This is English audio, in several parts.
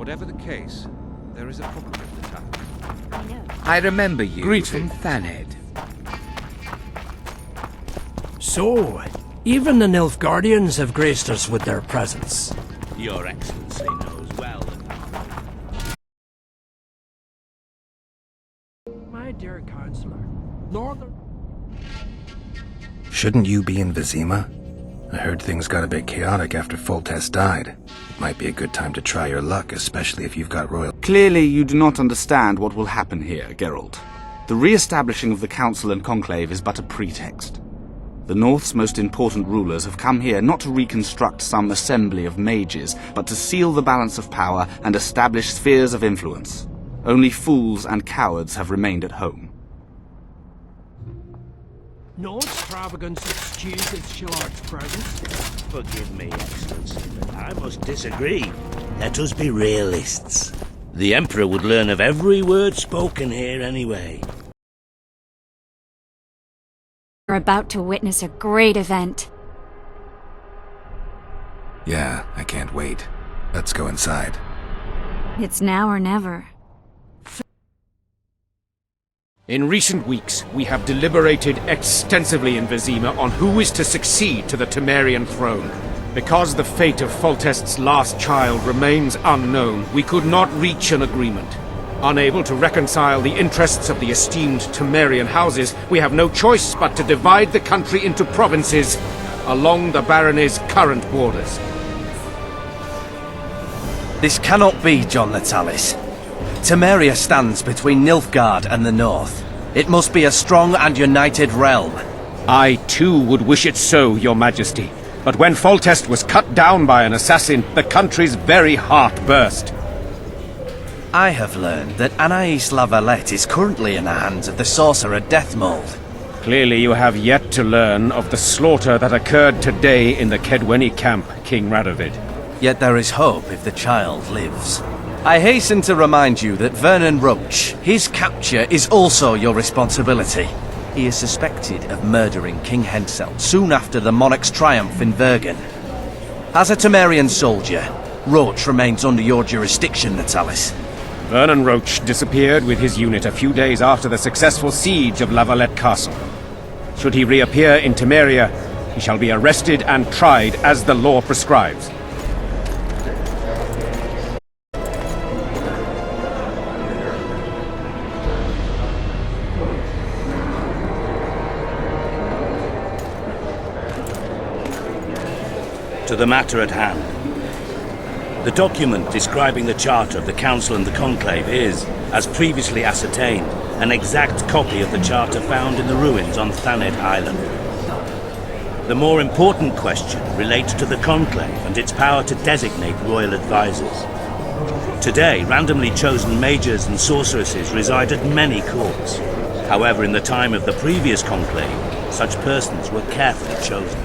Whatever the case, there is a problem with the town. I know. I remember you Greetings. from Thaned. So, even the Nilfgaardians have graced us with their presence. Your Excellency knows well that... My dear Counselor, Northern... Shouldn't you be in Vizima? I heard things got a bit chaotic after Foltest died. It might be a good time to try your luck, especially if you've got royal... Clearly you do not understand what will happen here, Geralt. The re-establishing of the Council and Conclave is but a pretext. The North's most important rulers have come here not to reconstruct some assembly of mages, but to seal the balance of power and establish spheres of influence. Only fools and cowards have remained at home. No extravagance excuses Shillard's presence. Forgive me, Excellency, but I must disagree. Let us be realists. The Emperor would learn of every word spoken here anyway. We're about to witness a great event. Yeah, I can't wait. Let's go inside. It's now or never. In recent weeks, we have deliberated extensively in Vizima on who is to succeed to the Temerian throne. Because the fate of Foltest's last child remains unknown, we could not reach an agreement. Unable to reconcile the interests of the esteemed Temerian houses, we have no choice but to divide the country into provinces along the barony's current borders. This cannot be, John Natalis. Temeria stands between Nilfgaard and the north. It must be a strong and united realm. I, too, would wish it so, Your Majesty. But when Foltest was cut down by an assassin, the country's very heart burst. I have learned that Anais La Valette is currently in the hands of the sorcerer Deathmold. Clearly you have yet to learn of the slaughter that occurred today in the Kedweni camp, King Radovid. Yet there is hope if the child lives. I hasten to remind you that Vernon Roche, his capture is also your responsibility. He is suspected of murdering King Henselt soon after the monarch's triumph in Vergen. As a Temerian soldier, Roche remains under your jurisdiction, Natalis. Vernon Roche disappeared with his unit a few days after the successful siege of La Valette Castle. Should he reappear in Temeria, he shall be arrested and tried as the law prescribes. To the matter at hand. The document describing the charter of the Council and the Conclave is, as previously ascertained, an exact copy of the charter found in the ruins on Thaned Island. The more important question relates to the Conclave and its power to designate royal advisors. Today, randomly chosen mages and sorceresses reside at many courts. However, in the time of the previous Conclave, such persons were carefully chosen.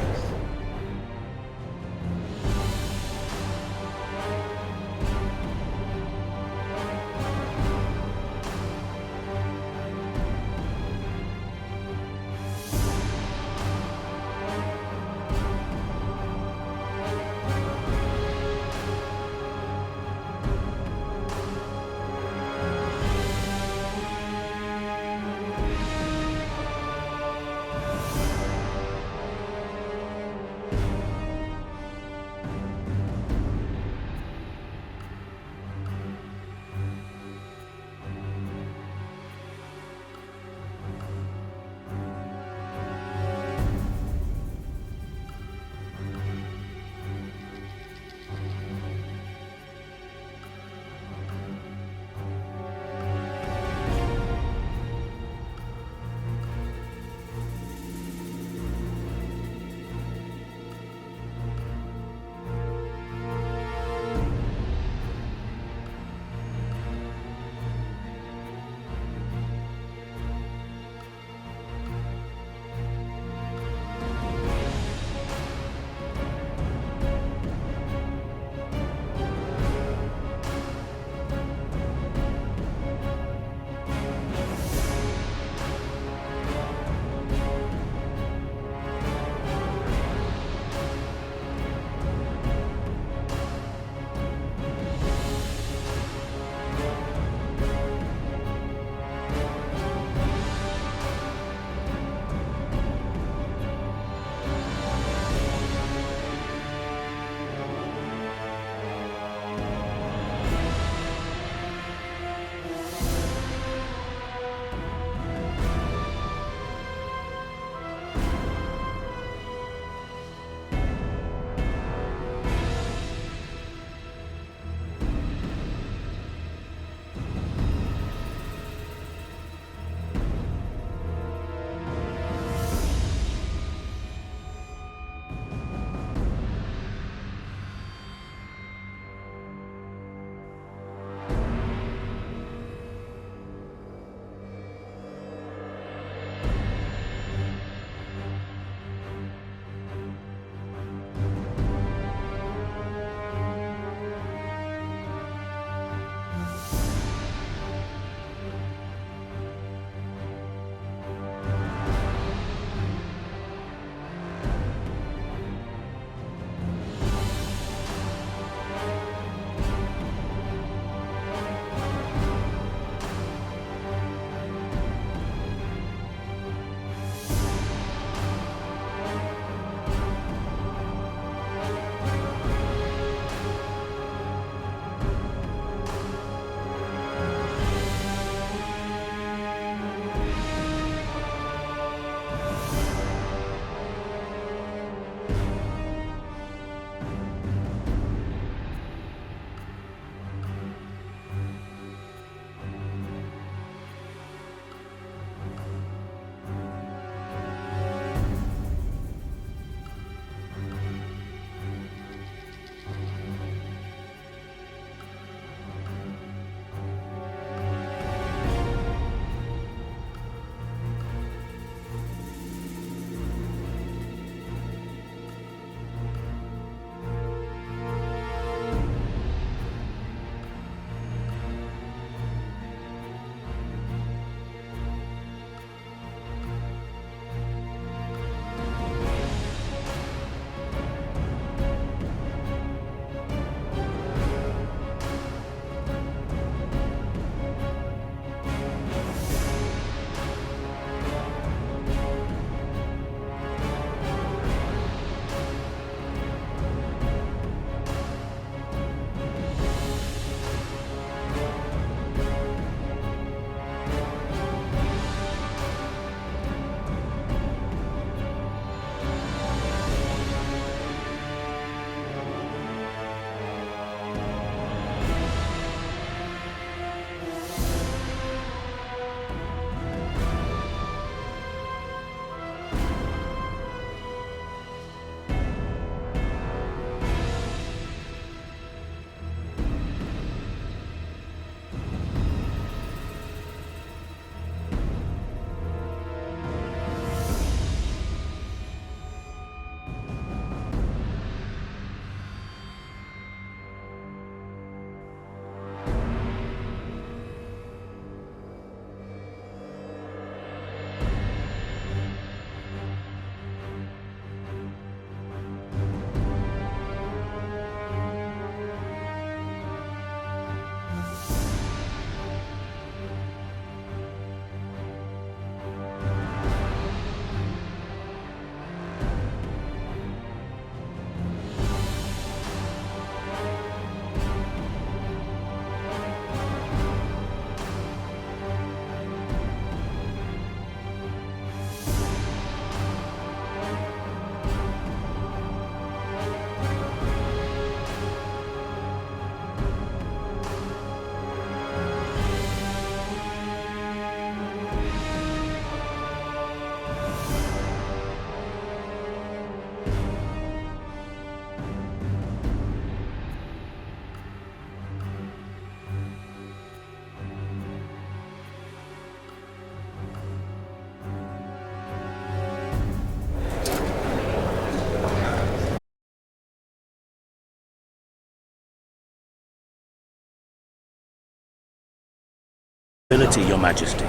Your Majesty.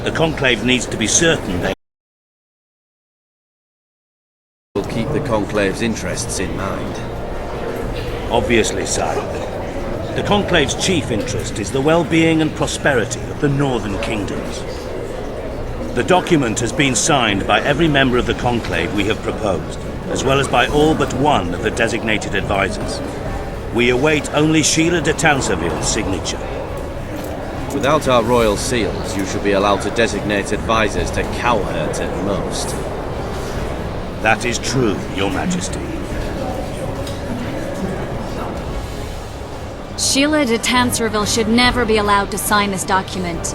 The Conclave needs to be certain they Will keep the Conclave's interests in mind. obviously, sire. The Conclave's chief interest is the well-being and prosperity of the northern kingdoms. The document has been signed by every member of the Conclave we have proposed, as well as by all but one of the designated advisors. We await only Sheila de Tanserville's signature. Without our royal seals, you should be allowed to designate advisors to cowherd at most. That is true, Your Majesty. Sheila de Tanserville should never be allowed to sign this document.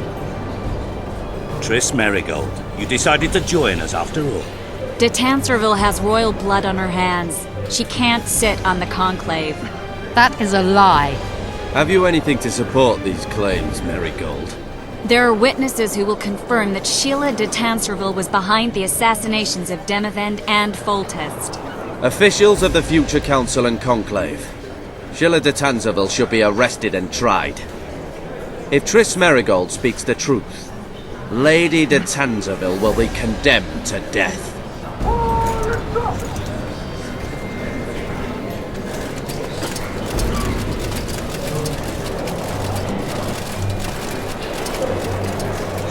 Triss Merigold, you decided to join us after all. De Tanserville has royal blood on her hands. She can't sit on the Conclave. That is a lie. Have you anything to support these claims, Merigold? There are witnesses who will confirm that Sheila de Tanserville was behind the assassinations of Demavend and Foltest. Officials of the future Council and Conclave. Sheila de Tanserville should be arrested and tried. If Triss Merigold speaks the truth, Lady de Tanserville will be condemned to death.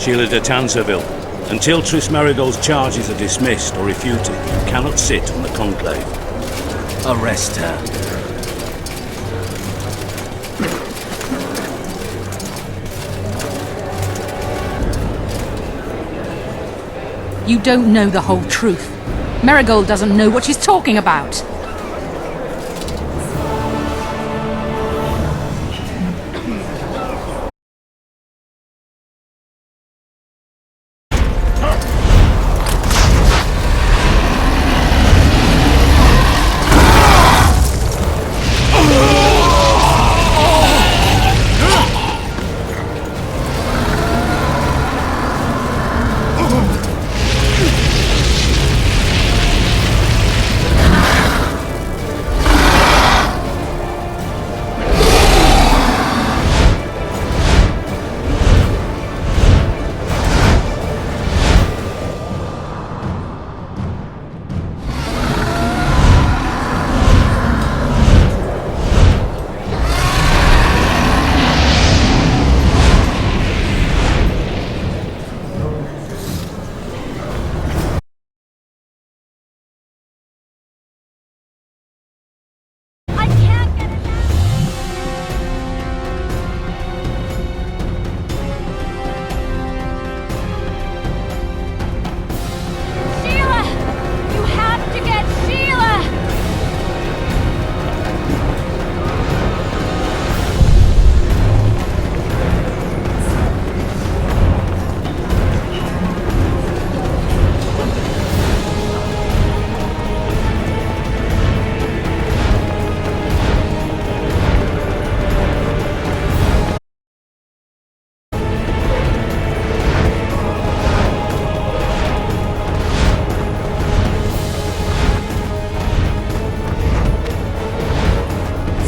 Sheila de Tanserville, until Triss Merigold's charges are dismissed or refuted, you cannot sit on the Conclave. Arrest her. You don't know the whole truth. Merigold doesn't know what she's talking about.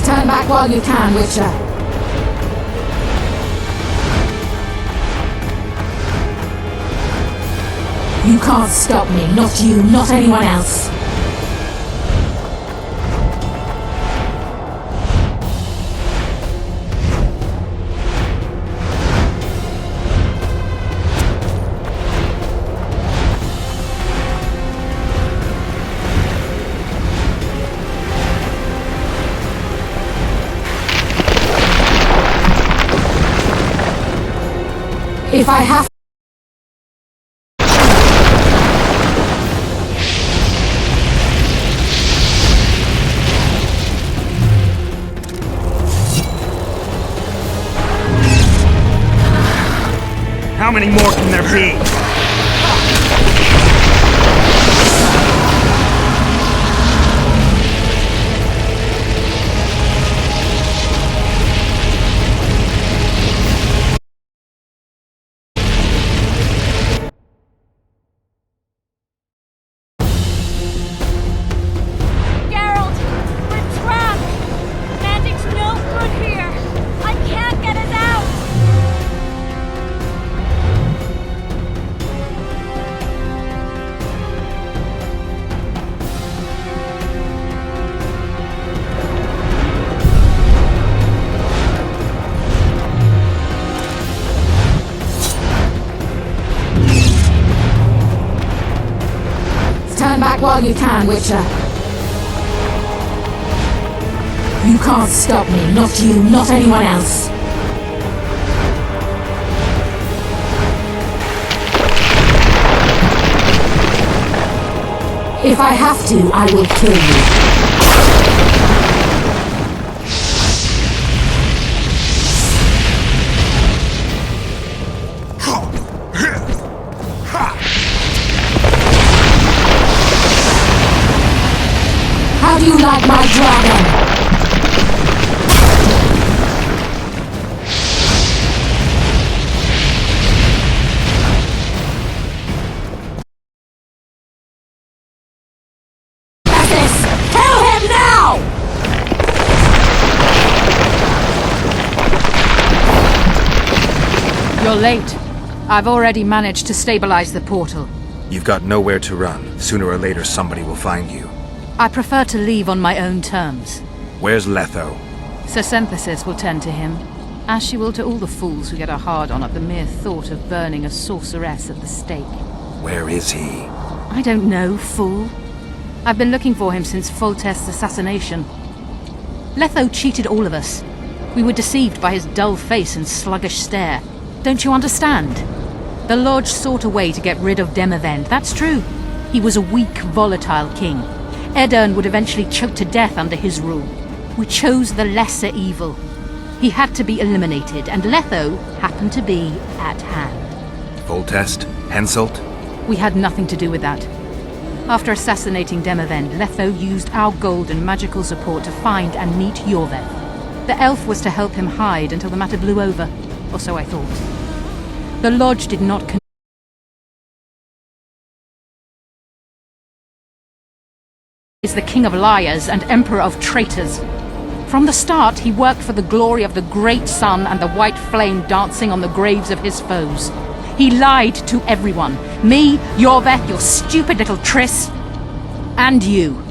Stand back while you can, Witcher. You can't stop me, not you, not anyone else. If I have How many more can there be? back while you can, Witcher. You can't stop me, not you, not anyone else. If I have to, I will kill you. How do you like my dragon? You're late. I've already managed to stabilize the portal. You've got nowhere to run. Sooner or later, somebody will find you. I prefer to leave on my own terms. Where's Letho? Sir Synthesis will tend to him, as she will to all the fools who get a hard-on at the mere thought of burning a sorceress at the stake. Where is he? I don't know, fool. I've been looking for him since Foltest's assassination. Letho cheated all of us. We were deceived by his dull face and sluggish stare. Don't you understand? The Lodge sought a way to get rid of Demavend, that's true. He was a weak, volatile king. Aedirn would eventually choke to death under his rule. We chose the lesser evil. He had to be eliminated, and Letho happened to be at hand. Foltest? Henselt? We had nothing to do with that. After assassinating Demavend, Letho used our gold and magical support to find and meet Yorveth. The elf was to help him hide until the matter blew over, or so I thought. The Lodge did not is the king of liars and emperor of traitors. From the start, he worked for the glory of the great sun and the white flame dancing on the graves of his foes. He lied to everyone. Me, Yorveth, your stupid little Triss, and you.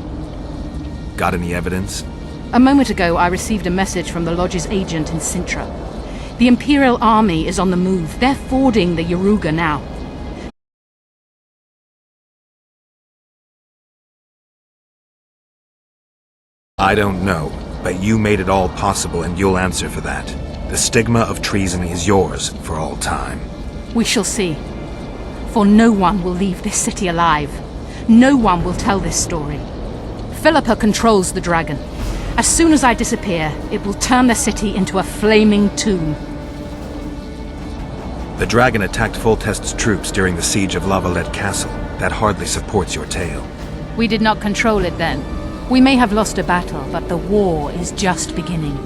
Got any evidence? A moment ago, I received a message from the Lodge's agent in Sintra. The Imperial Army is on the move. They're fording the Yaruga now. I don't know, but you made it all possible and you'll answer for that. The stigma of treason is yours for all time. We shall see. For no one will leave this city alive. No one will tell this story. Philippa controls the dragon. As soon as I disappear, it will turn the city into a flaming tomb. The dragon attacked Foltest's troops during the siege of Lavalette Castle. That hardly supports your tale. We did not control it then. We may have lost a battle, but the war is just beginning.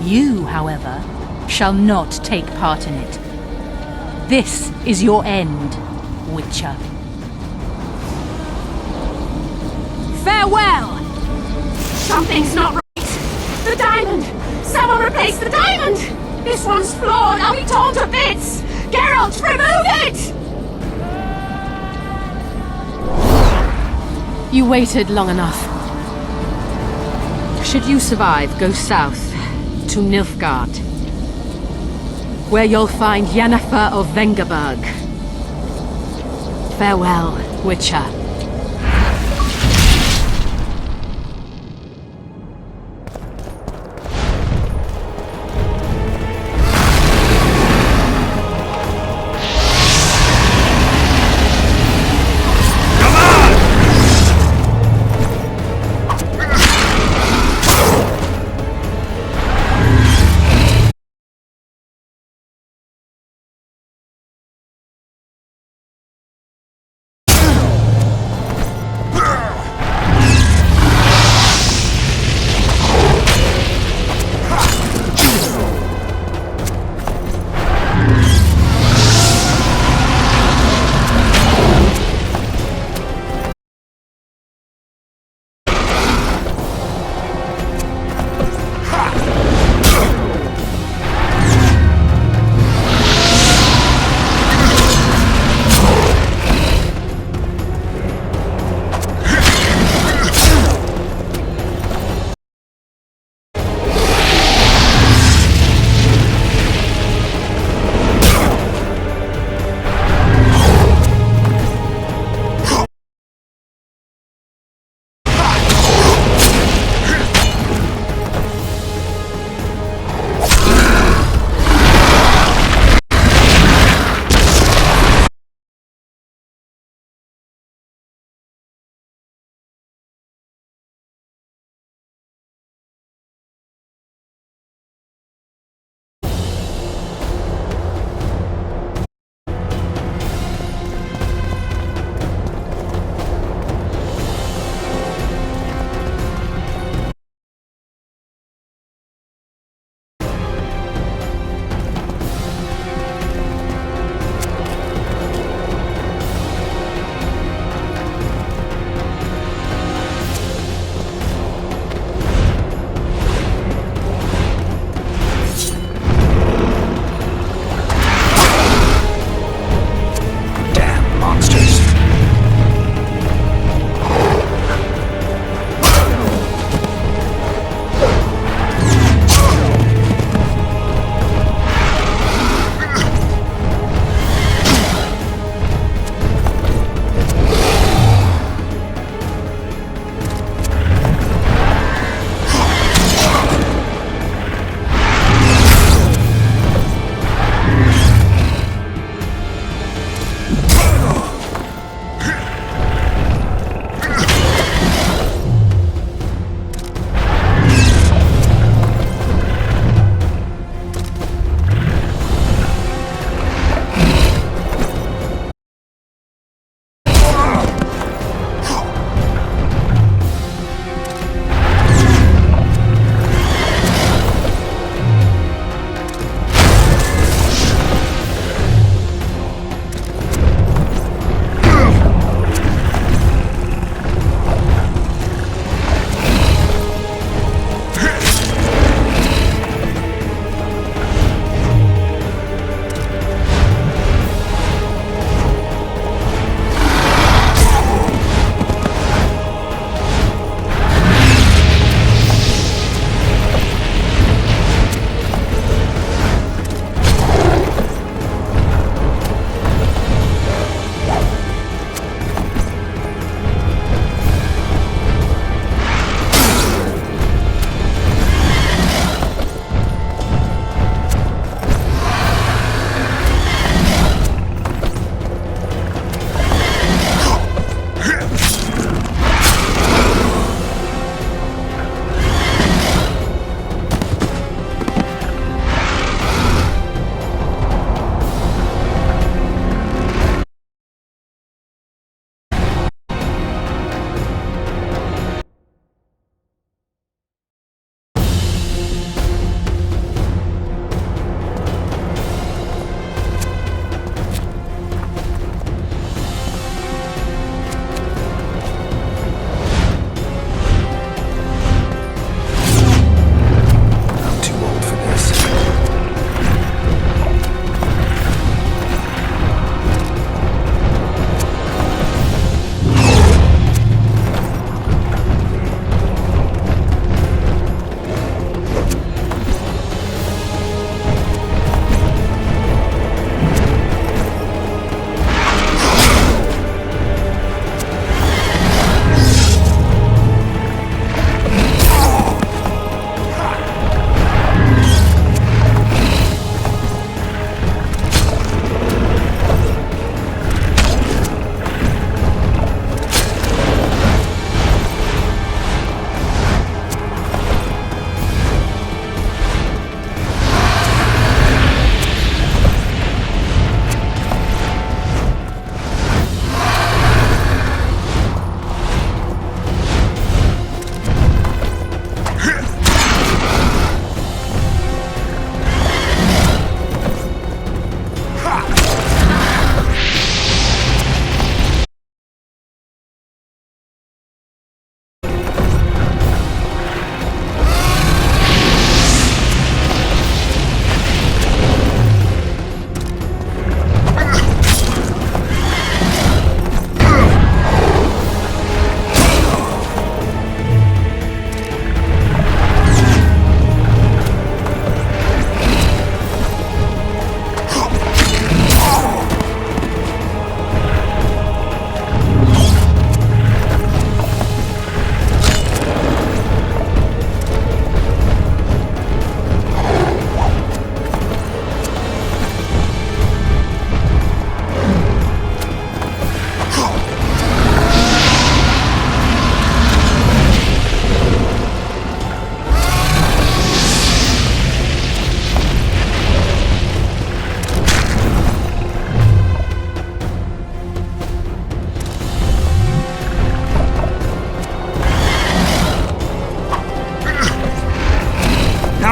You, however, shall not take part in it. This is your end, Witcher. Farewell! Something's not right! The diamond! Someone replace the diamond! This one's flawed! I'll be torn to bits! Geralt, remove it! You waited long enough. Should you survive, go south to Nilfgaard, where you'll find Yennefer of Vengerberg. Farewell, Witcher.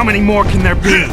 How many more can there be?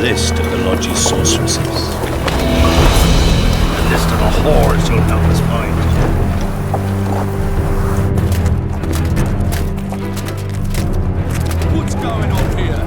list of the Lodge's sorceresses. A list of the whores you'll help us find. What's going on here?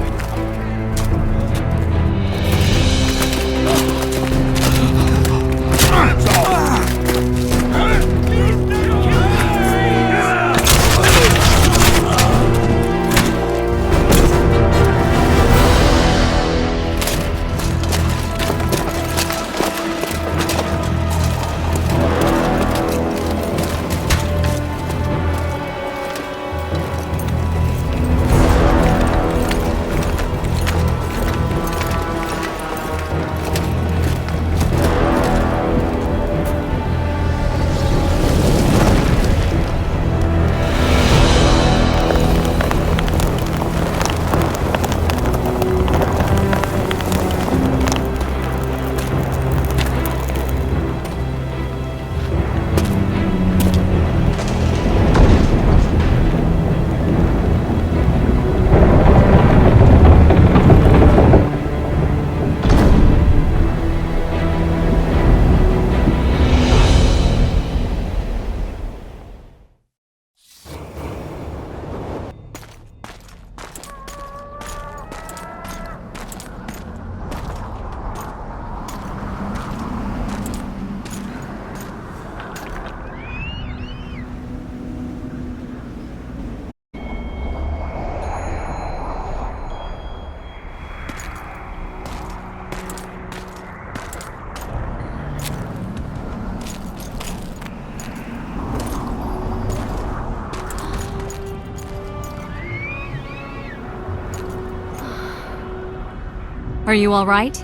Are you all right?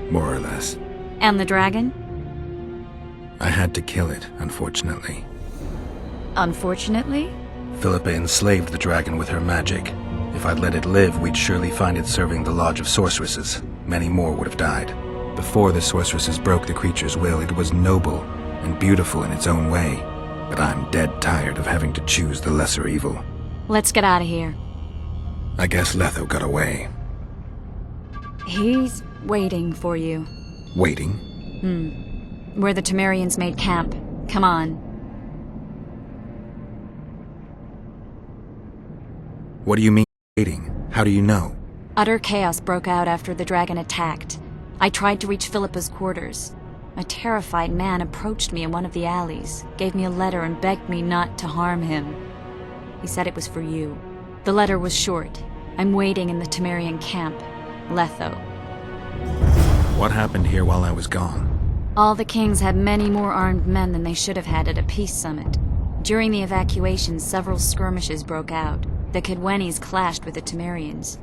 More or less. And the dragon? I had to kill it, unfortunately. Unfortunately? Philippa enslaved the dragon with her magic. If I'd let it live, we'd surely find it serving the Lodge of Sorceresses. Many more would have died. Before the sorceresses broke the creature's will, it was noble and beautiful in its own way. But I'm dead tired of having to choose the lesser evil. Let's get out of here. I guess Letho got away. He's waiting for you. Waiting? Where the Temerians made camp. Come on. What do you mean, waiting? How do you know? Utter chaos broke out after the dragon attacked. I tried to reach Philippa's quarters. A terrified man approached me in one of the alleys, gave me a letter and begged me not to harm him. He said it was for you. The letter was short. I'm waiting in the Temerian camp. Letho. What happened here while I was gone? All the kings had many more armed men than they should have had at a peace summit. During the evacuation, several skirmishes broke out. The Kidwenis clashed with the Temerians.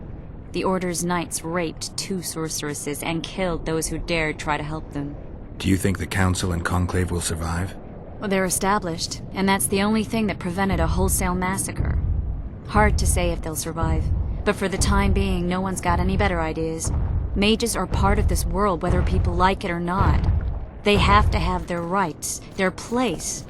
The Order's knights raped 2 sorceresses and killed those who dared try to help them. Do you think the Council and Conclave will survive? Well, they're established, and that's the only thing that prevented a wholesale massacre. Hard to say if they'll survive, but for the time being, no one's got any better ideas. Mages are part of this world, whether people like it or not. They have to have their rights, their place.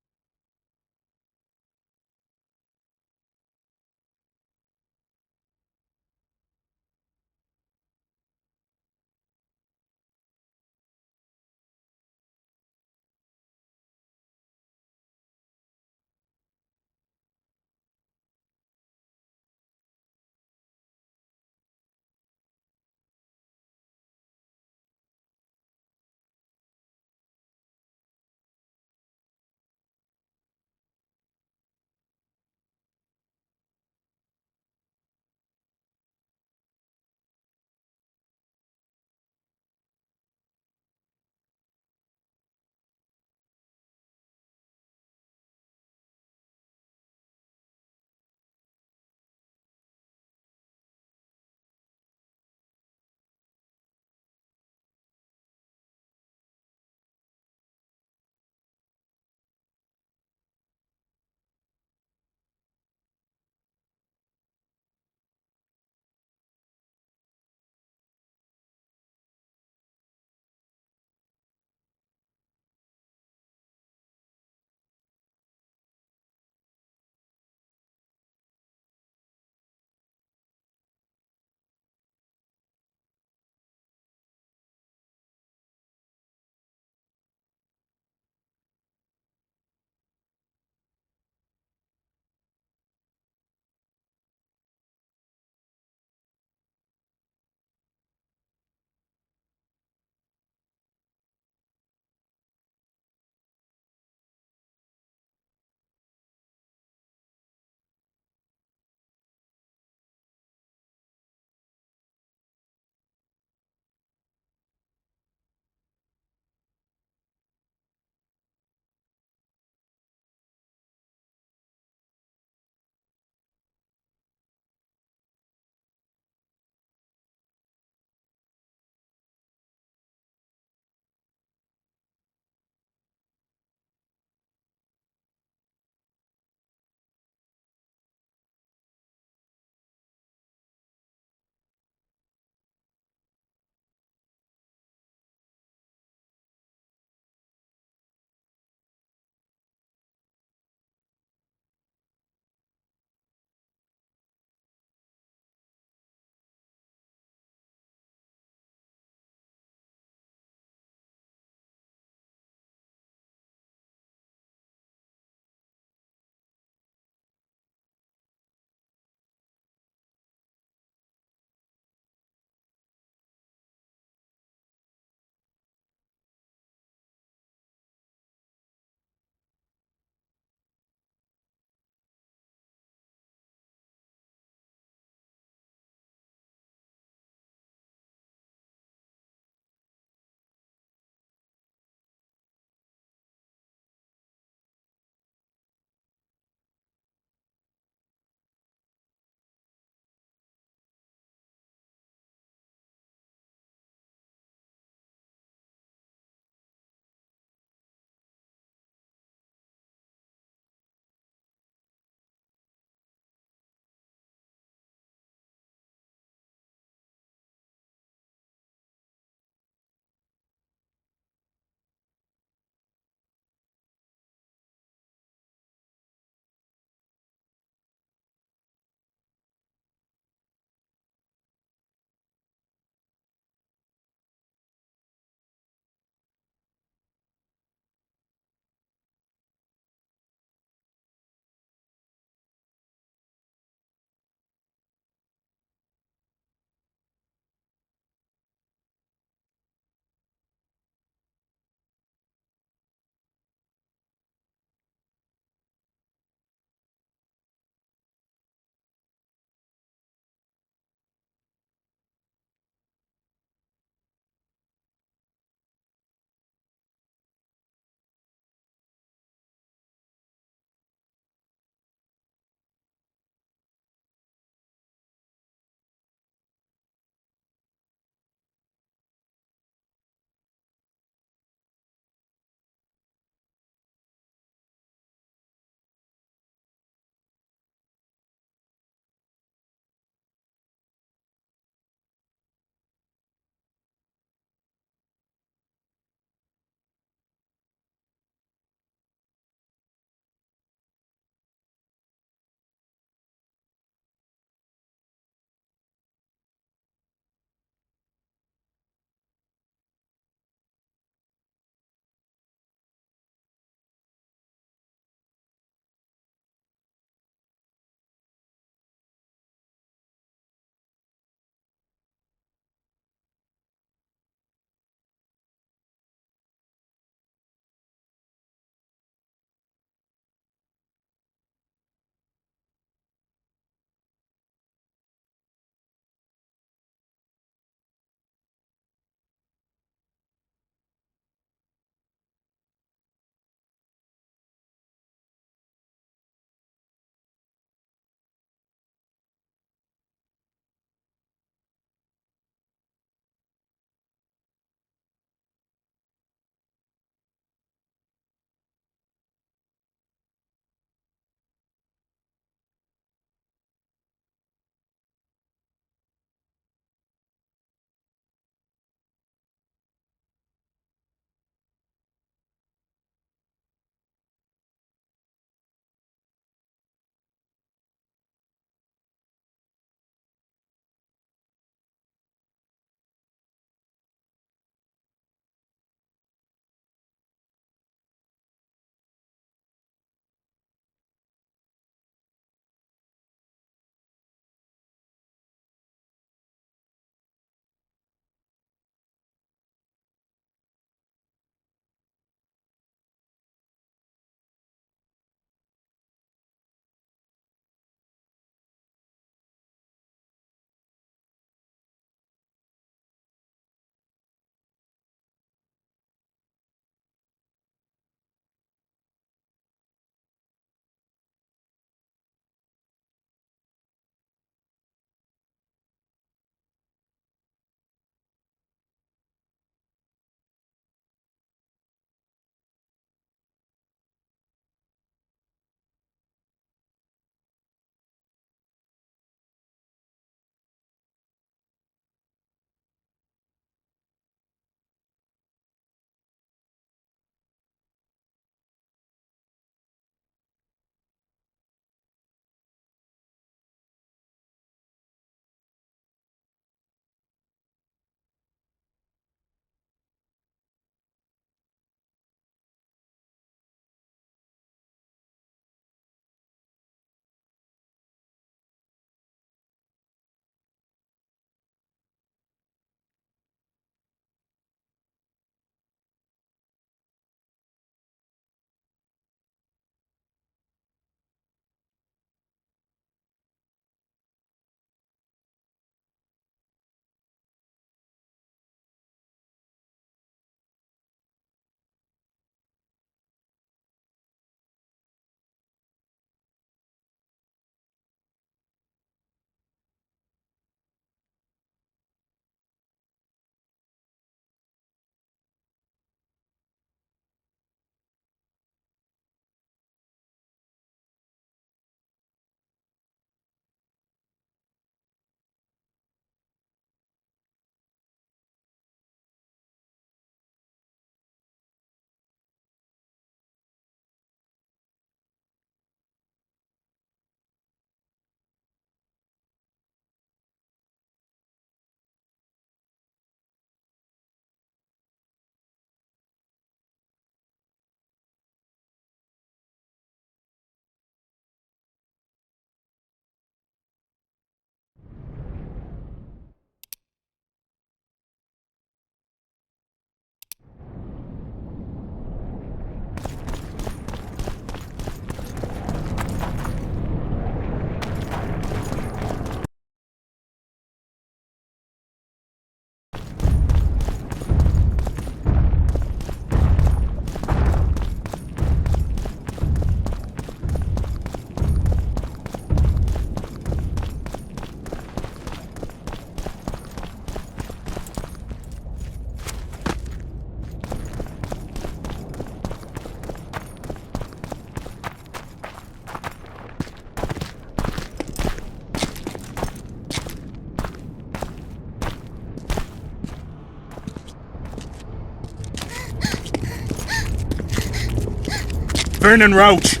Vernon Roach!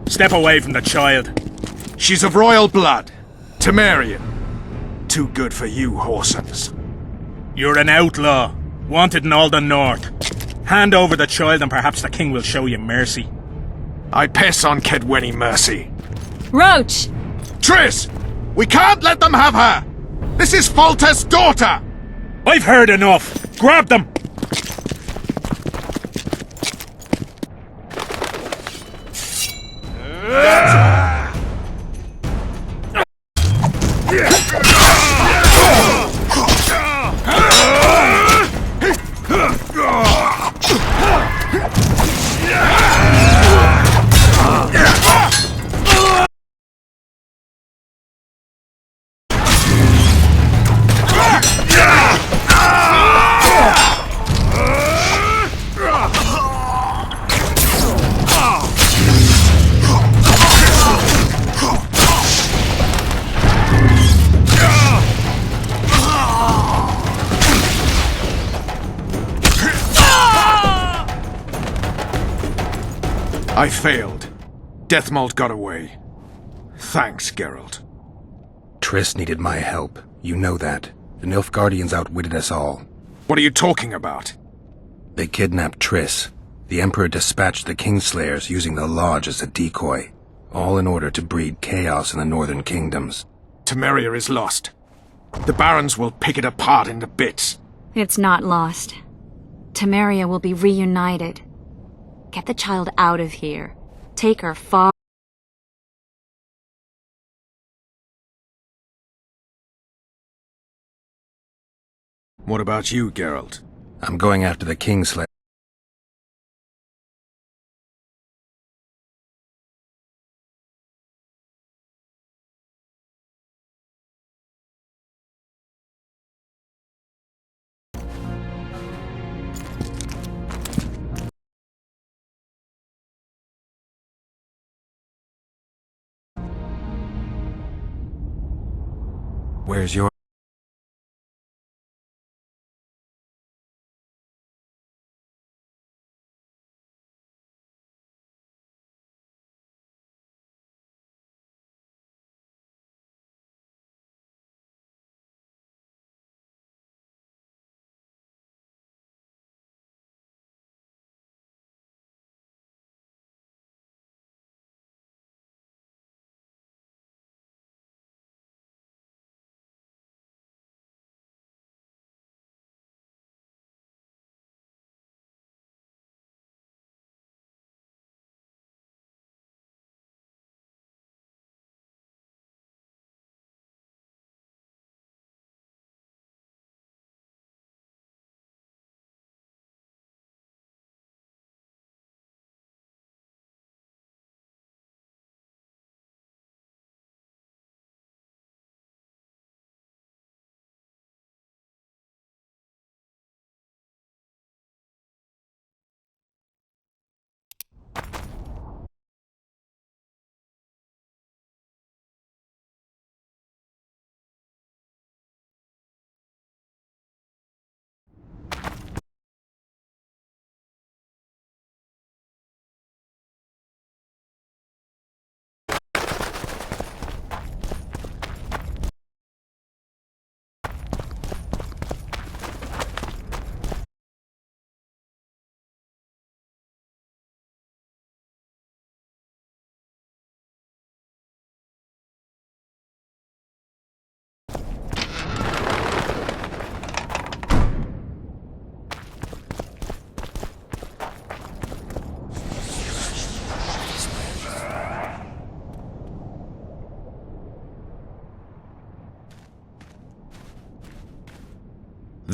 Step away from the child. She's of royal blood. Temerian. Too good for you, Horsens. You're an outlaw, wanted in all the north. Hand over the child and perhaps the king will show you mercy. I pass on Kedwenny mercy. Roach! Triss! We can't let them have her! This is Foltest's daughter! I've heard enough! Grab them! I failed. Deathmold got away. Thanks, Geralt. Triss needed my help. You know that. The Nilfgaardians outwitted us all. What are you talking about? They kidnapped Triss. The Emperor dispatched the Kingslayers using the Lodge as a decoy, all in order to breed chaos in the northern kingdoms. Temeria is lost. The Barons will pick it apart into bits. It's not lost. Temeria will be reunited. Get the child out of here. Take her far. What about you, Geralt? I'm going after the Kingslayer. Where's your...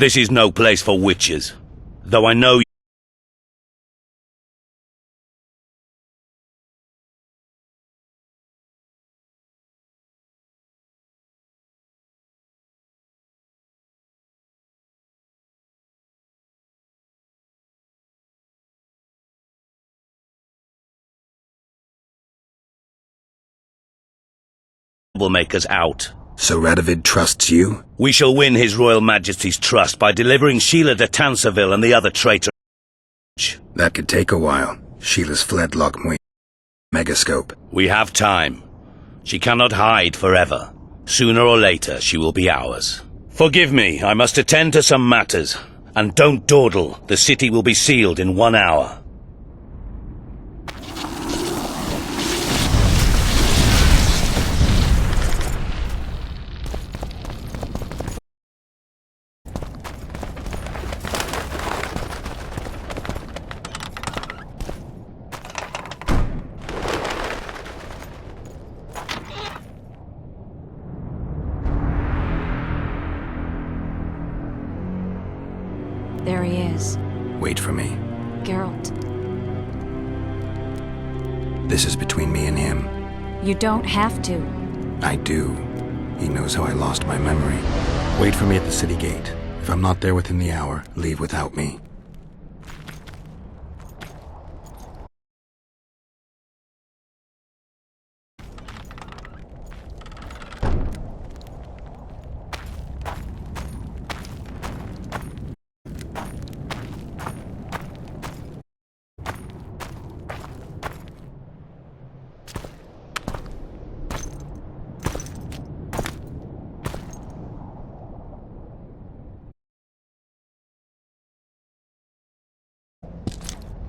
This is no place for witches, though I know will make us out. So Radovid trusts you? We shall win His Royal Majesty's trust by delivering Sheila de Tansarville and the other traitor. That could take a while. Sheila's fled Loch Muir. Megascope. We have time. She cannot hide forever. Sooner or later, she will be ours. Forgive me, I must attend to some matters. And don't dawdle. The city will be sealed in 1 hour. There he is. Wait for me. Geralt. This is between me and him. You don't have to. I do. He knows how I lost my memory. Wait for me at the city gate. If I'm not there within the hour, leave without me.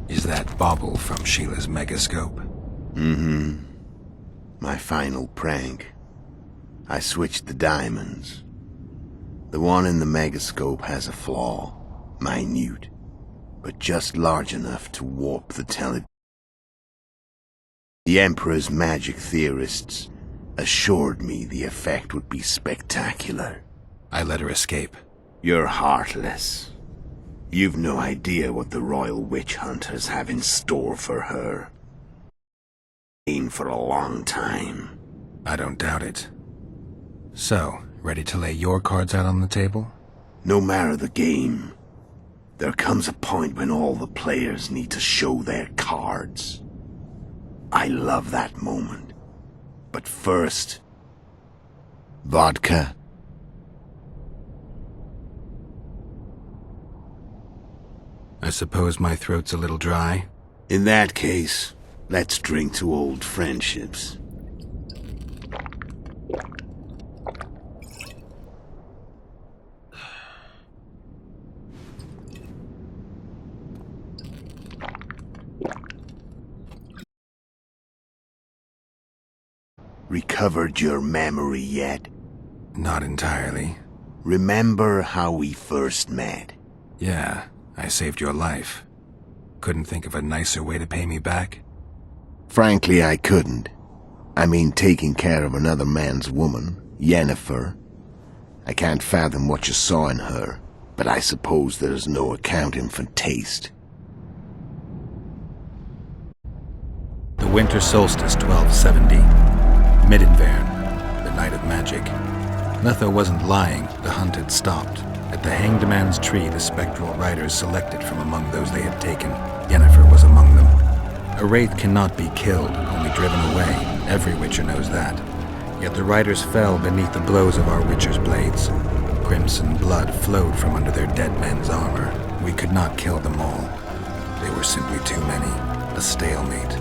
Is that bauble from Sheila's Megascope? Mm-hmm. My final prank. I switched the diamonds. The one in the Megascope has a flaw. Minute. But just large enough to warp the The Emperor's magic theorists assured me the effect would be spectacular. I let her escape. You're heartless. You've no idea what the royal witch hunters have in store for her. Been for a long time. I don't doubt it. So, ready to lay your cards out on the table? No matter the game, there comes a point when all the players need to show their cards. I love that moment. But first... vodka. I suppose my throat's a little dry? In that case, let's drink to old friendships. Recovered your memory yet? Not entirely. Remember how we first met? Yeah, I saved your life. Couldn't think of a nicer way to pay me back? Frankly, I couldn't. I mean, taking care of another man's woman, Yennefer. I can't fathom what you saw in her, but I suppose there's no accounting for taste. The winter solstice 1270. Midinvern, the night of magic. Letho wasn't lying, the hunt had stopped. At the Hanged Man's Tree, the spectral riders selected from among those they had taken. Yennefer was among them. A wraith cannot be killed, only driven away. Every witcher knows that. Yet the riders fell beneath the blows of our witcher's blades. Crimson blood flowed from under their dead men's armor. We could not kill them all. They were simply too many. A stalemate.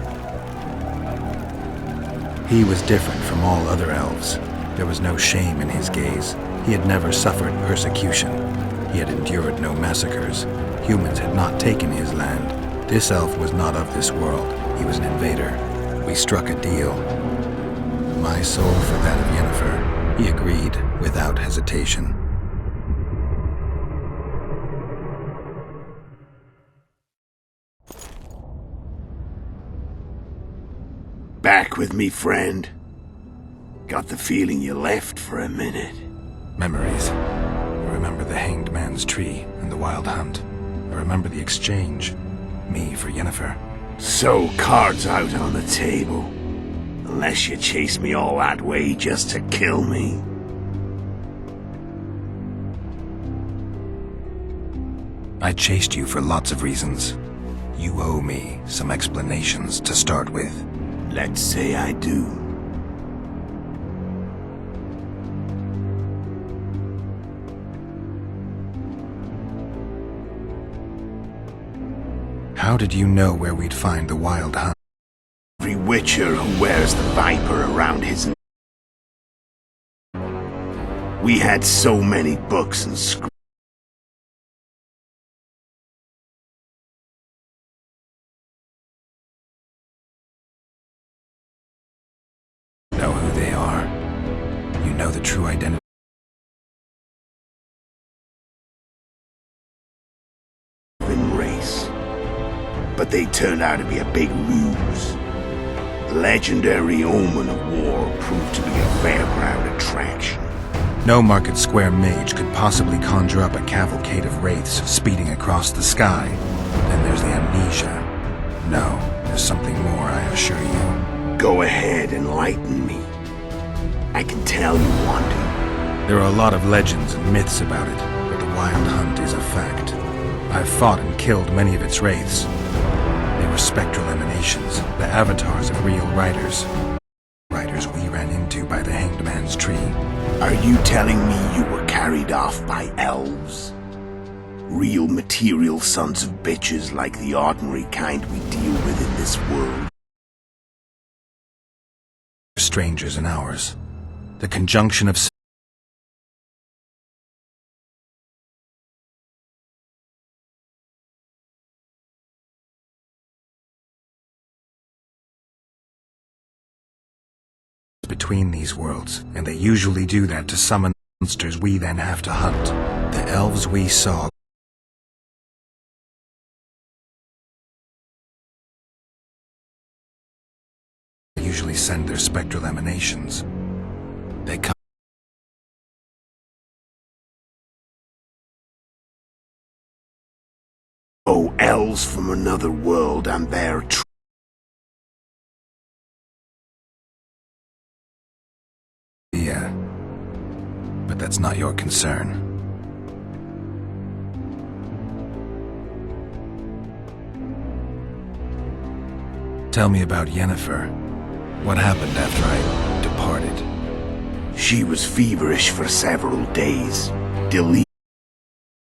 He was different from all other elves. There was no shame in his gaze. He had never suffered persecution. He had endured no massacres. Humans had not taken his land. This elf was not of this world. He was an invader. We struck a deal. My soul for that of Yennefer. He agreed without hesitation. Back with me, friend. Got the feeling you left for a minute. Memories. I remember the Hanged Man's Tree and the Wild Hunt. I remember the exchange. Me for Yennefer. So, cards out on the table. Unless you chase me all that way just to kill me. I chased you for lots of reasons. You owe me some explanations to start with. Let's say I do. How did you know where we'd find the Wild Hunt? Every witch Witcher who wears the viper around his neck. We had so many books and scripts. Know who they are. You know the true identity. Race. But they turned out to be a big ruse. The legendary omen of war proved to be a fairground attraction. No Market Square mage could possibly conjure up a cavalcade of wraiths speeding across the sky. Then there's the amnesia. No, there's something more, I assure you. Go ahead, enlighten me. I can tell you want to. There are a lot of legends and myths about it, but the Wild Hunt is a fact. I've fought and killed many of its wraiths. They were spectral emanations, the avatars of real riders. Riders we ran into by the Hanged Man's Tree. Are you telling me you were carried off by elves? Real material sons of bitches like the ordinary kind we deal with in this world? Strangers in ours. The conjunction of between these worlds, and they usually do that to summon monsters we then have to hunt. The elves we saw usually send their spectral emanations. They come. Oh, elves from another world and their Yeah, but that's not your concern. Tell me about Yennefer. What happened after I departed? She was feverish for several days, delirious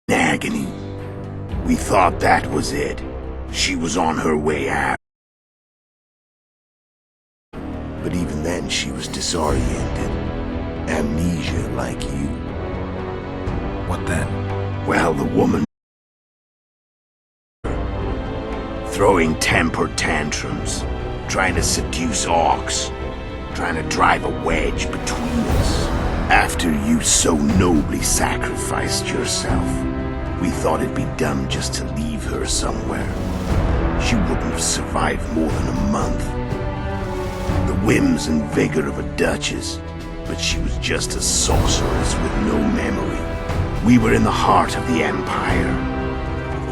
in agony. We thought that was it. She was on her way out. But even then she was disoriented. Amnesia like you. What then? Well, the woman throwing temper tantrums, trying to seduce orcs, trying to drive a wedge between us. After you so nobly sacrificed yourself, we thought it'd be dumb just to leave her somewhere. She wouldn't have survived more than a month. The whims and vigor of a duchess, but she was just a sorceress with no memory. We were in the heart of the Empire.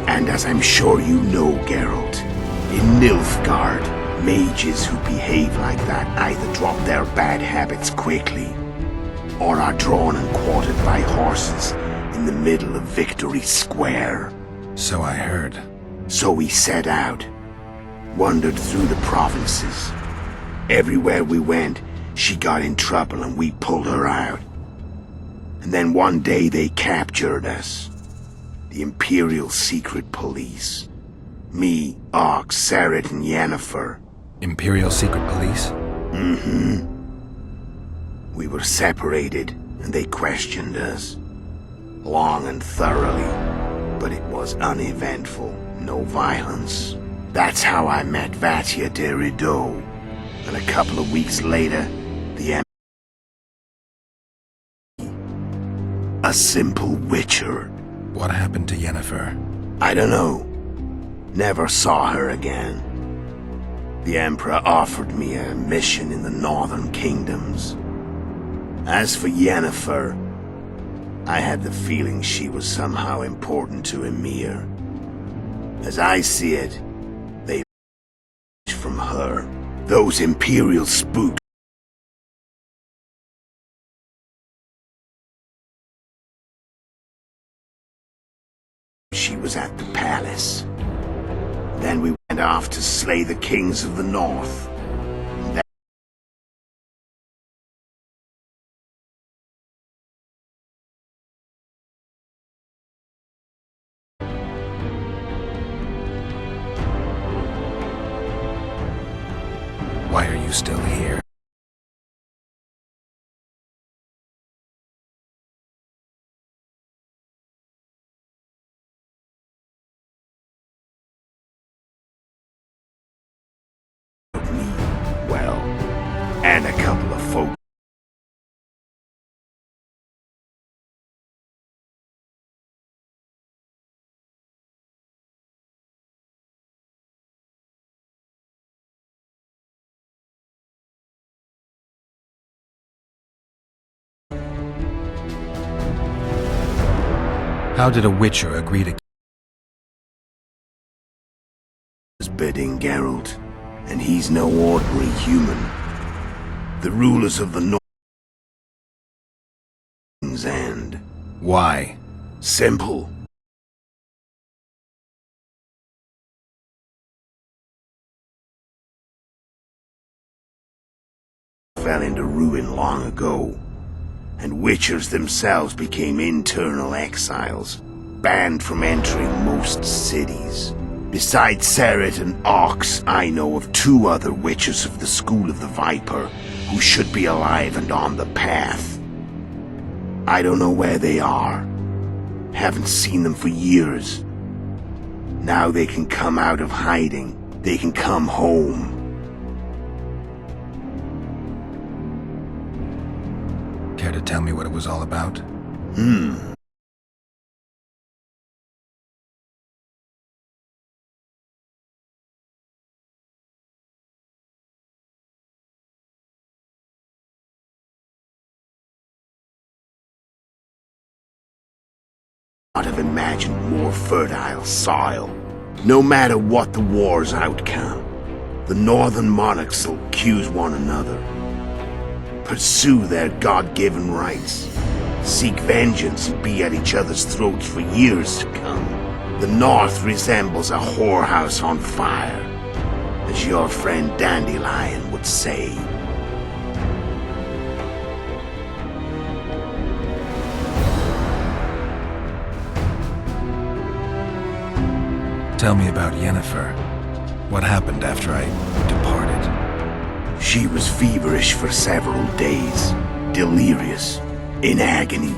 And as I'm sure you know, Geralt, in Nilfgaard, mages who behave like that either drop their bad habits quickly, or are drawn and quartered by horses in the middle of Victory Square. So I heard. So we set out, wandered through the provinces. Everywhere we went, she got in trouble and we pulled her out. And then one day they captured us. The Imperial Secret Police. Me, Ox, Sareth, and Yennefer. Imperial Secret Police? Mm-hmm. We were separated, and they questioned us. Long and thoroughly, but it was uneventful, no violence. That's how I met Vatia de Rideau. And a couple of weeks later, the a simple witcher. What happened to Yennefer? I don't know. Never saw her again. The Emperor offered me a mission in the northern kingdoms. As for Yennefer, I had the feeling she was somehow important to Emir. As I see it, they from her. Those Imperial spooks. She was at the palace. Then we went off to slay the kings of the north. Why are you How did a Witcher agree to... His bidding, Geralt, and he's no ordinary human. The rulers of the North's End. Why? Simple. Fell into ruin long ago, and Witchers themselves became internal exiles, banned from entering most cities. Besides Seret and Ox, I know of 2 other Witchers of the School of the Viper who should be alive and on the path. I don't know where they are. Haven't seen them for years. Now they can come out of hiding. They can come home. Care to tell me what it was all about? I'd have imagined more fertile soil. No matter what the war's outcome, the Northern monarchs will accuse one another, pursue their God-given rights, seek vengeance and be at each other's throats for years to come. The North resembles a whorehouse on fire, as your friend Dandelion would say. Tell me about Yennefer. What happened after I departed? She was feverish for several days, delirious, in agony.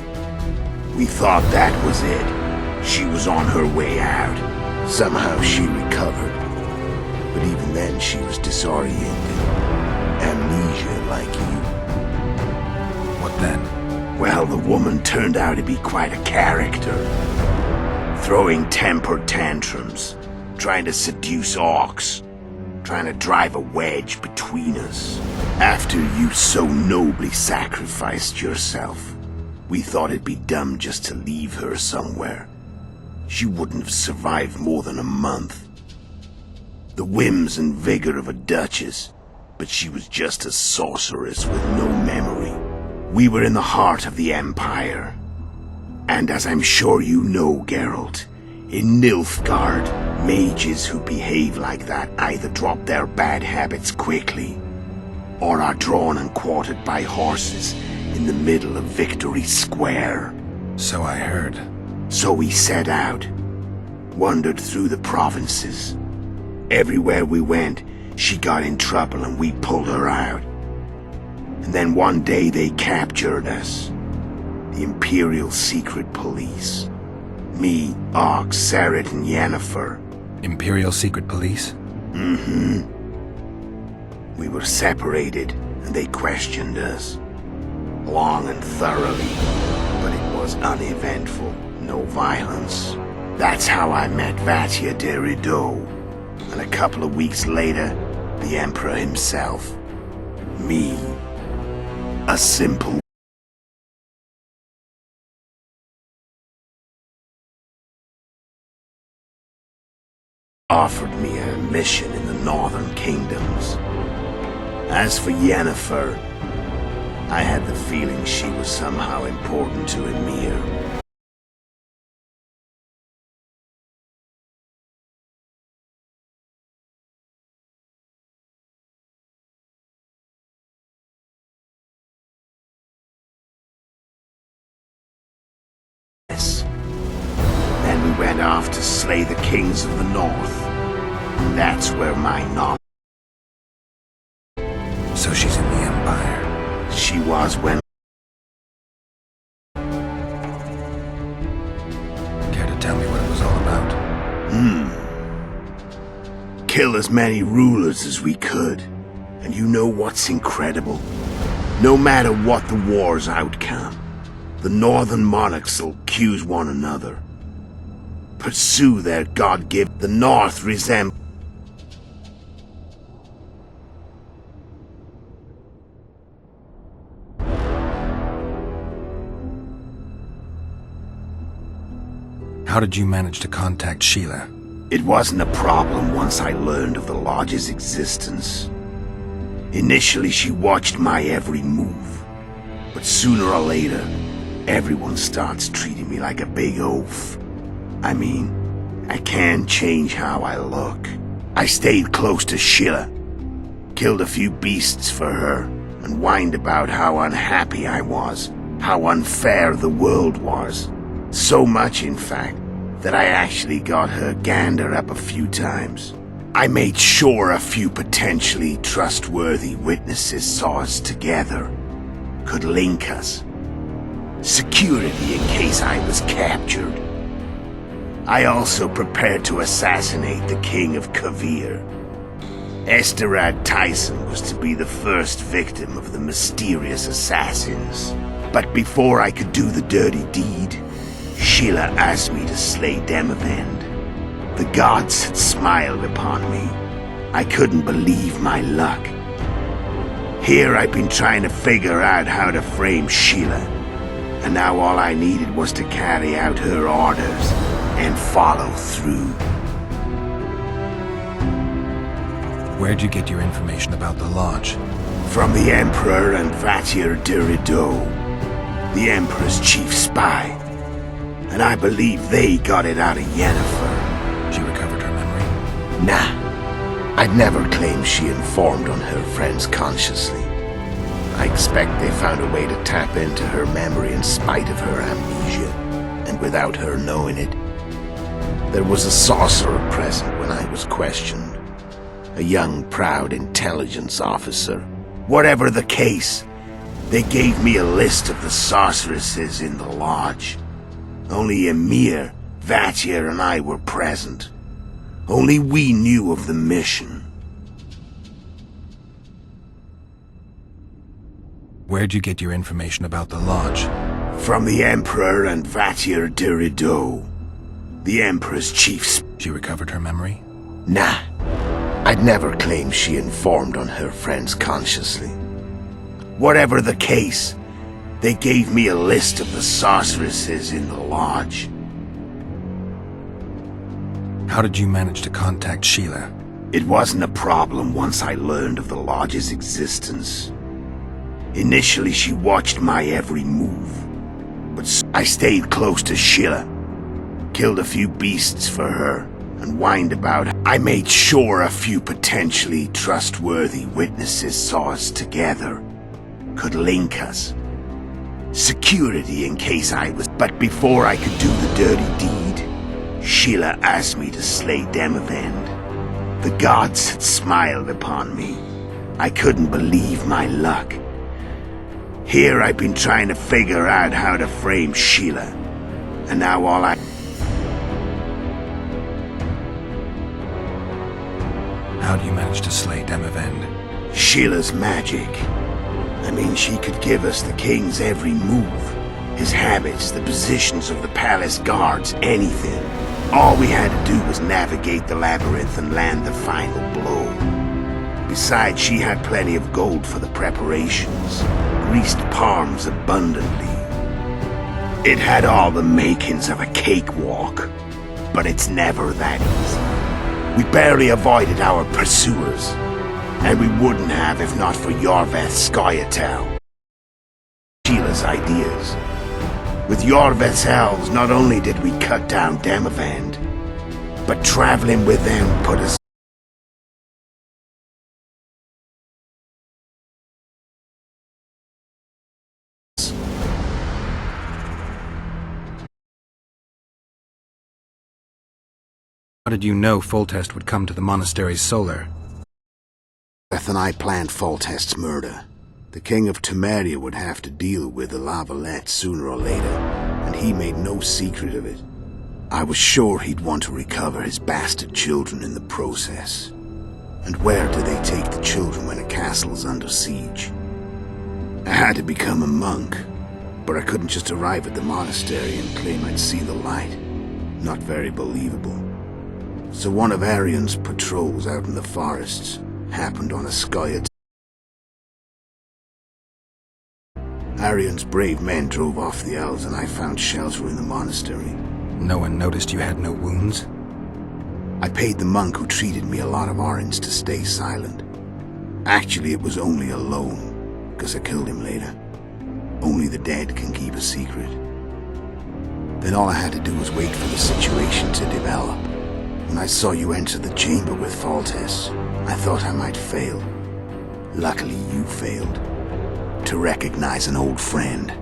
We thought that was it. She was on her way out. Somehow she recovered. But even then she was disoriented. Amnesia like you. What then? Well, the woman turned out to be quite a character. Throwing temper tantrums, trying to seduce Ox, trying to drive a wedge between us. After you so nobly sacrificed yourself, we thought it'd be dumb just to leave her somewhere. She wouldn't have survived more than a month. The whims and vigor of a duchess, but she was just a sorceress with no memory. We were in the heart of the Empire. And as I'm sure you know, Geralt, in Nilfgaard, mages who behave like that either drop their bad habits quickly, or are drawn and quartered by horses in the middle of Victory Square. So I heard. So we set out, wandered through the provinces. Everywhere we went, she got in trouble and we pulled her out. And then one day they captured us. The Imperial Secret Police. Me, Ox, Seret, and Yennefer. Imperial Secret Police? Mm-hmm. We were separated, and they questioned us. Long and thoroughly, but it was uneventful. No violence. That's how I met Vatia de Rideau. And a couple of weeks later, the Emperor himself. Me. A simple offered me a mission in the northern kingdoms. As for Yennefer, I had the feeling she was somehow important to Emir. Then we went off to slay the kings of the north. That's where my knowledge. So she's in the Empire. She was when. Care to tell me what it was all about? Kill as many rulers as we could. And you know what's incredible? No matter what the war's outcome, the northern monarchs will accuse one another. Pursue their God-given. The north resembles. How did you manage to contact Sheila? It wasn't a problem once I learned of the Lodge's existence. Initially, she watched my every move. But sooner or later, everyone starts treating me like a big oaf. I mean, I can't change how I look. I stayed close to Sheila, killed a few beasts for her, and whined about how unhappy I was, how unfair the world was. So much, in fact, that I actually got her gander up a few times. I made sure a few potentially trustworthy witnesses saw us together, could link us. Security in case I was captured. I also prepared to assassinate the King of Kavir. Esterad Tyson was to be the first victim of the mysterious assassins. But before I could do the dirty deed, Sheila asked me to slay Demavend. The gods had smiled upon me. I couldn't believe my luck. Here I'd been trying to figure out how to frame Sheila, and now all I needed was to carry out her orders and follow through. Where'd you get your information about the Lodge? From the Emperor and Vatir Dirido, the Emperor's chief spy. And I believe they got it out of Yennefer. She recovered her memory? Nah. I'd never claim she informed on her friends consciously. I expect they found a way to tap into her memory in spite of her amnesia, and without her knowing it. There was a sorcerer present when I was questioned. A young, proud intelligence officer. Whatever the case, they gave me a list of the sorceresses in the Lodge. Only Emir, Vatir, and I were present. Only we knew of the mission. Where'd you get your information about the Lodge? From the Emperor and Vatir Dirido, the Emperor's chief. She recovered her memory? Nah. I'd never claim she informed on her friends consciously. Whatever the case, they gave me a list of the sorceresses in the Lodge. How did you manage to contact Sheila? It wasn't a problem once I learned of the Lodge's existence. Initially, she watched my every move. But I stayed close to Sheila, killed a few beasts for her, and whined about. I made sure a few potentially trustworthy witnesses saw us together, could link us. Security in case I was. But before I could do the dirty deed, Sheila asked me to slay Demavend. The gods had smiled upon me. I couldn't believe my luck. Here I've been trying to figure out how to frame Sheila, and now all I... How do you manage to slay Demavend? Sheila's magic. I mean, she could give us the king's every move. His habits, the positions of the palace guards, anything. All we had to do was navigate the labyrinth and land the final blow. Besides, she had plenty of gold for the preparations. Greased palms abundantly. It had all the makings of a cakewalk. But it's never that easy. We barely avoided our pursuers, and we wouldn't have if not for Yorveth Scoia'tael. Sheila's ideas. With Yorveth's elves, not only did we cut down Demavend, but traveling with them put us... How did you know Foltest would come to the monastery's solar? Beth and I planned Foltest's murder. The King of Temeria would have to deal with the La Valette sooner or later, and he made no secret of it. I was sure he'd want to recover his bastard children in the process. And where do they take the children when a castle's under siege? I had to become a monk, but I couldn't just arrive at the monastery and claim I'd see the light. Not very believable. So one of Arion's patrols out in the forests happened on a Scoia'tael. Arion's brave men drove off the elves and I found shelter in the monastery. No one noticed you had no wounds? I paid the monk who treated me a lot of orange to stay silent. Actually, it was only a loan, because I killed him later. Only the dead can keep a secret. Then all I had to do was wait for the situation to develop. When I saw you enter the chamber with Foltest, I thought I might fail. Luckily, you failed. To recognize an old friend.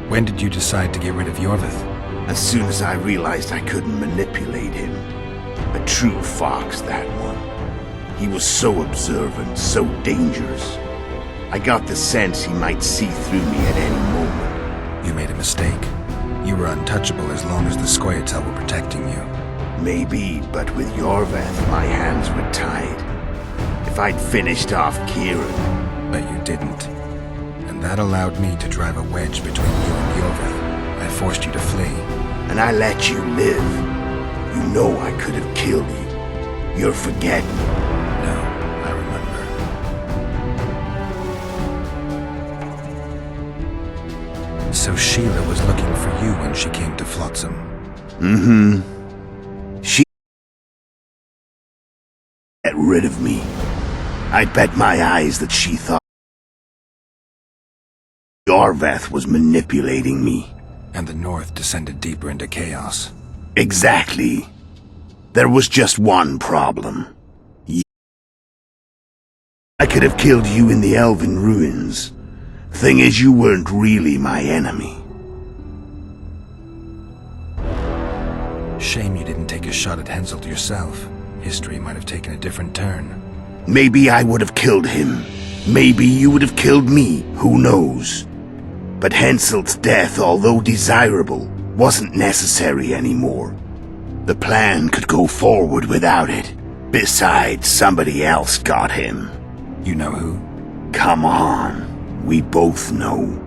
When did you decide to get rid of Yorvith? As soon as I realized I couldn't manipulate him. A true fox, that one. He was so observant, so dangerous. I got the sense he might see through me at any moment. You made a mistake. You were untouchable as long as the Scoia'tael were protecting you. Maybe, but with Yorvith, my hands were tied. If I'd finished off Kieran... But you didn't. And that allowed me to drive a wedge between you and Yorvith. I forced you to flee. And I let you live. You know I could have killed you. You're forgetting. No, I remember. So Sheila was looking for you when she came to Flotsam. Mm-hmm. She get rid of me. I bet my eyes that she thought Yorvith was manipulating me. And the North descended deeper into chaos. Exactly. There was just one problem. I could have killed you in the Elven ruins. Thing is, you weren't really my enemy. Shame you didn't take a shot at Henselt yourself. History might have taken a different turn. Maybe I would have killed him. Maybe you would have killed me. Who knows? But Henselt's death, although desirable, wasn't necessary anymore. The plan could go forward without it. Besides, somebody else got him. You know who? Come on. We both know.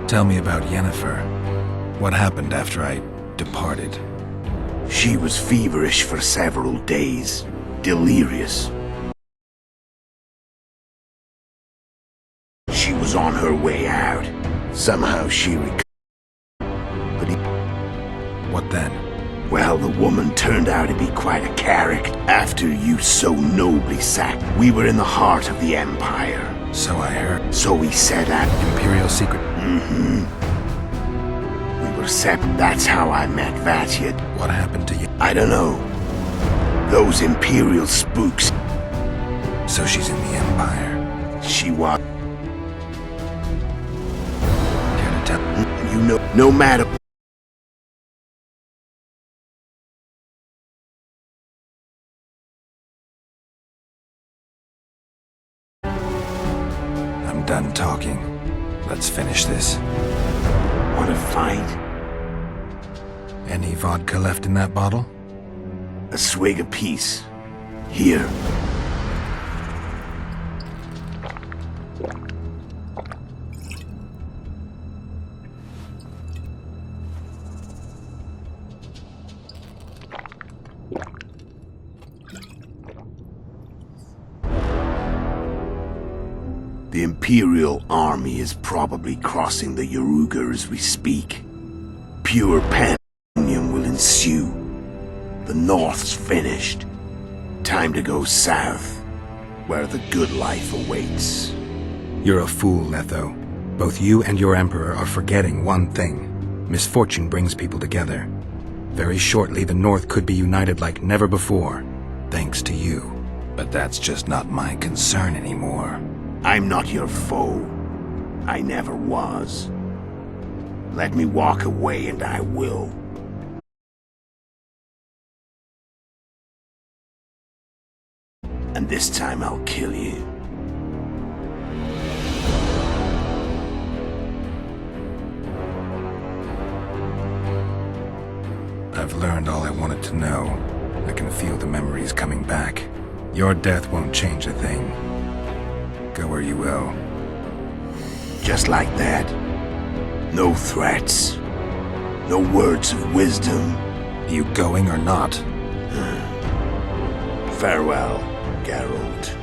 Tell me about Yennefer. What happened after I departed? She was feverish for several days. Delirious. She was on her way out. Somehow she recovered. But What then? Well, the woman turned out to be quite a character. After you so nobly sacked, we were in the heart of the Empire. So I heard. So we set out. Imperial secret. Mm-hmm. We were separate. That's how I met Vatya. What happened to you? I don't know. Those Imperial spooks. So she's in the Empire. She was. Care to tell? You know, no matter. I'm done talking. Let's finish this. Want to fight? Any vodka left in that bottle? A swig apiece. Here. The Imperial army is probably crossing the Yaruga as we speak. Pure pandemonium will ensue. The North's finished. Time to go south, where the good life awaits. You're a fool, Letho. Both you and your Emperor are forgetting one thing. Misfortune brings people together. Very shortly, the North could be united like never before, thanks to you. But that's just not my concern anymore. I'm not your foe. I never was. Let me walk away and I will. And this time I'll kill you. I've learned all I wanted to know. I can feel the memories coming back. Your death won't change a thing. Go where you will. Just like that. No threats. No words of wisdom. You going or not? Farewell, Geralt.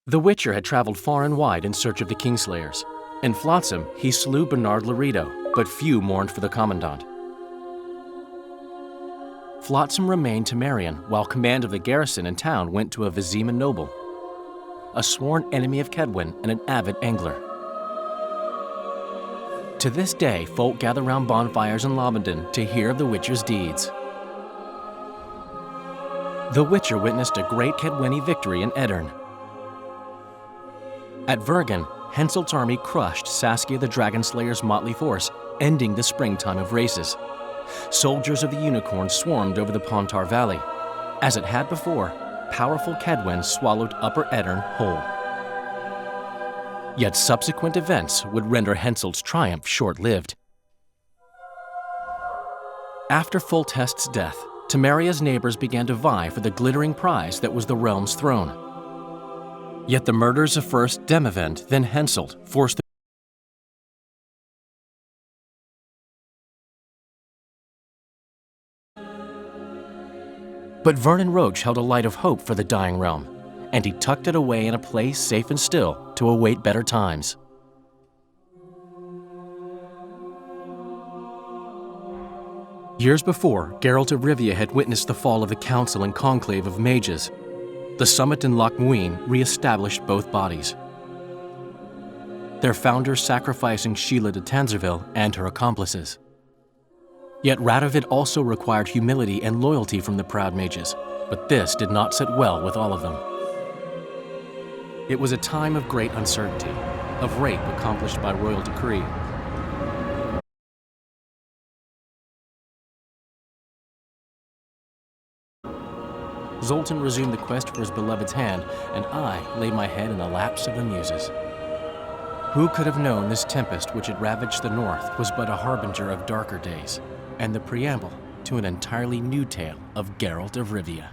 The Witcher had traveled far and wide in search of the Kingslayers. In Flotsam, he slew Bernard Laredo, but few mourned for the Commandant. Flotsam remained Temerian, while command of the garrison and town went to a Vizima noble, a sworn enemy of Kedwen and an avid angler. To this day, folk gather round bonfires in Lobendon to hear of the Witcher's deeds. The Witcher witnessed a great Kedweni victory in Edirn. At Vergen, Henselt's army crushed Saskia the Dragonslayer's motley force, ending the springtime of races. Soldiers of the Unicorn swarmed over the Pontar Valley. As it had before, powerful Kedwen swallowed Upper Edirn whole. Yet subsequent events would render Henselt's triumph short-lived. After Foltest's death, Temeria's neighbors began to vie for the glittering prize that was the realm's throne. Yet the murders of first Demavend, then Henselt, forced But Vernon Roche held a light of hope for the dying realm, and he tucked it away in a place safe and still to await better times. Years before, Geralt of Rivia had witnessed the fall of the Council and Conclave of Mages. The summit in Loch Muin re-established both bodies, their founders sacrificing Sheila de Tanzerville and her accomplices. Yet Radovid also required humility and loyalty from the proud mages, but this did not sit well with all of them. It was a time of great uncertainty, of rape accomplished by royal decree. Zoltan resumed the quest for his beloved's hand, and I laid my head in the laps of the muses. Who could have known this tempest which had ravaged the north was but a harbinger of darker days, and the preamble to an entirely new tale of Geralt of Rivia.